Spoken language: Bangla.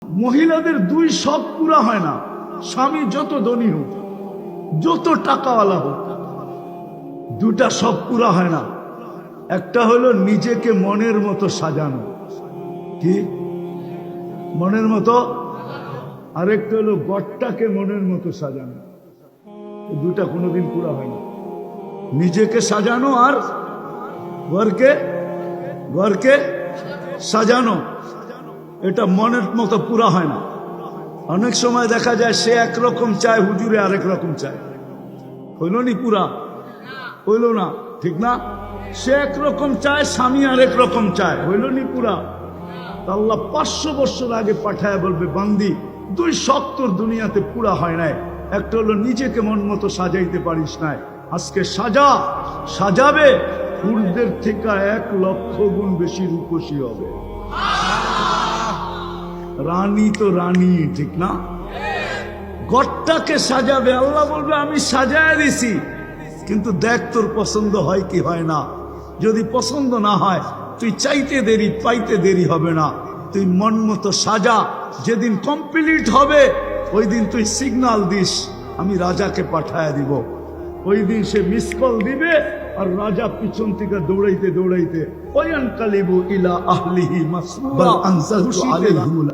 মহিলাদের দুই শখ পুরা হয় না। স্বামী যত ধনী হোক, যত টাকাওয়ালা হোক, দুটা শখ পুরা হয় না। একটা হলো নিজেকে মনের মতো সাজানো, কি মনের মতো, আরেকটা হলো গড়টাকে মনের মতো সাজানো। দুটা কোনোদিন পুরা হয় না। নিজেকে সাজানো আর ঘরকে সাজানো, এটা মনের মতো পুরা হয় না। অনেক সময় দেখা যায় সে একরকম চায়, হুজুরে আরেক রকম চায়। হইল নি পুরা? হইল না, ঠিক না? সে একরকম চায়, স্বামী আরেক রকম চায়, হইল নি পুরা? আল্লাহ 500 বছর আগে পাঠায় বলবে, বান্দি দুই শখ তোর দুনিয়াতে পুরা হয় নাই। একটা হলো নিজেকে মন মতো সাজাইতে পারিস নাই, আজকে সাজাবে, ফুলদের থেকে 1 লক্ষ গুণ বেশি রূপসী হবে। রানী তো রানী, ঠিক না? ঘরটাকে সাজাবে, আল্লাহ বলবে আমি সাজায় দিছি, কিন্তু দেখ তোর পছন্দ হয় কি হয় না। যদি পছন্দ না হয়, তুই চাইতে দেরি পাইতে দেরি হবে না। তুই মন মতো সাজা, যেদিন কমপ্লিট হবে ওই দিন তুই সিগন্যাল দিস, আমি রাজাকে পাঠায় দিব। ওই দিন সে মিস কল দিবে, আর রাজা পিছন থেকে দৌড়াইতে দৌড়াইতে ওয়ানকালিবু ইলা আহলিহি মাসরুরা।